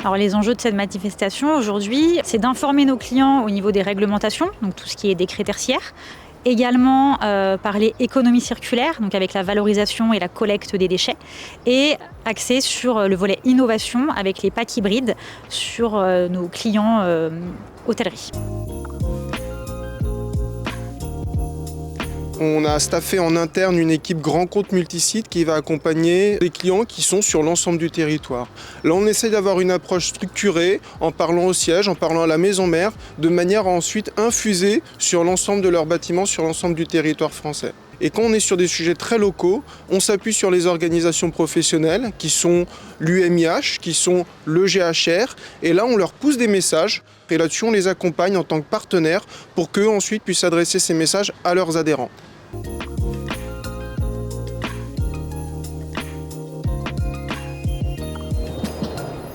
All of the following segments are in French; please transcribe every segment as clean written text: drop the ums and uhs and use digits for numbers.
Alors les enjeux de cette manifestation aujourd'hui, c'est d'informer nos clients au niveau des réglementations, donc tout ce qui est décret tertiaire. Également parler économie circulaire, donc avec la valorisation et la collecte des déchets, et axer sur le volet innovation avec les packs hybrides sur nos clients hôtellerie. On a staffé en interne une équipe grand compte multisite qui va accompagner les clients qui sont sur l'ensemble du territoire. Là, on essaie d'avoir une approche structurée en parlant au siège, en parlant à la maison mère, de manière à ensuite infuser sur l'ensemble de leurs bâtiments, sur l'ensemble du territoire français. Et quand on est sur des sujets très locaux, on s'appuie sur les organisations professionnelles qui sont l'UMIH, qui sont le GHR. Et là, on leur pousse des messages. Et là-dessus, on les accompagne en tant que partenaires pour qu'eux ensuite puissent adresser ces messages à leurs adhérents.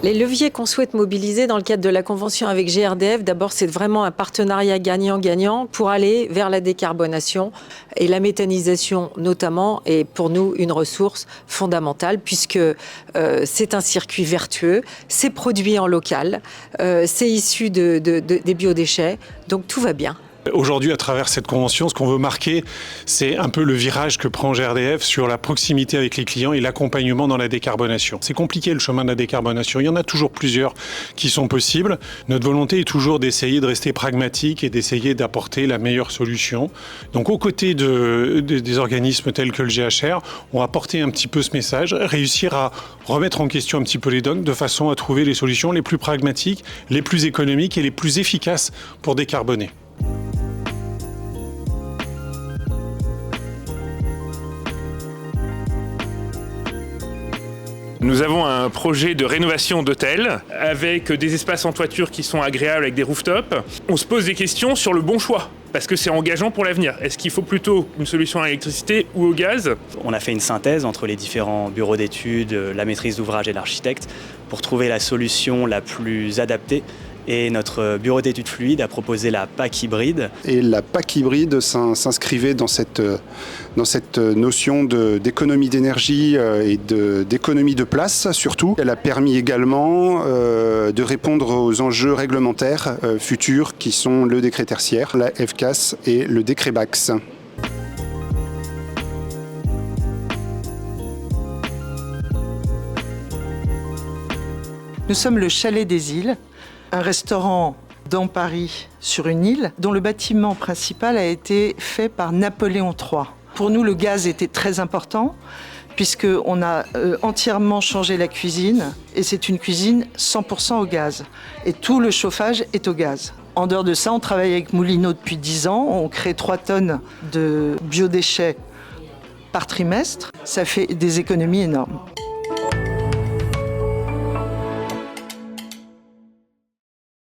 Les leviers qu'on souhaite mobiliser dans le cadre de la convention avec GRDF, d'abord, c'est vraiment un partenariat gagnant-gagnant pour aller vers la décarbonation. Et la méthanisation, notamment, est pour nous une ressource fondamentale puisque c'est un circuit vertueux, c'est produit en local, c'est issu des biodéchets, donc tout va bien. Aujourd'hui, à travers cette convention, ce qu'on veut marquer, c'est un peu le virage que prend GRDF sur la proximité avec les clients et l'accompagnement dans la décarbonation. C'est compliqué le chemin de la décarbonation, il y en a toujours plusieurs qui sont possibles. Notre volonté est toujours d'essayer de rester pragmatique et d'essayer d'apporter la meilleure solution. Donc aux côtés des organismes tels que le GHR, on va porter un petit peu ce message, réussir à remettre en question un petit peu les dogmes de façon à trouver les solutions les plus pragmatiques, les plus économiques et les plus efficaces pour décarboner. Nous avons un projet de rénovation d'hôtel avec des espaces en toiture qui sont agréables avec des rooftops. On se pose des questions sur le bon choix parce que c'est engageant pour l'avenir. Est-ce qu'il faut plutôt une solution à l'électricité ou au gaz ? On a fait une synthèse entre les différents bureaux d'études, la maîtrise d'ouvrage et l'architecte pour trouver la solution la plus adaptée. Et notre bureau d'études fluides a proposé la PAC hybride. Et la PAC hybride s'inscrivait dans cette notion d'économie d'énergie et d'économie de place surtout. Elle a permis également de répondre aux enjeux réglementaires futurs qui sont le décret tertiaire, la FCAS et le décret BAX. Nous sommes le Chalet des Îles, un restaurant dans Paris sur une île dont le bâtiment principal a été fait par Napoléon III. Pour nous, le gaz était très important puisqu'on a entièrement changé la cuisine et c'est une cuisine 100% au gaz. Et tout le chauffage est au gaz. En dehors de ça, on travaille avec Moulineau depuis 10 ans. On crée 3 tonnes de biodéchets par trimestre. Ça fait des économies énormes.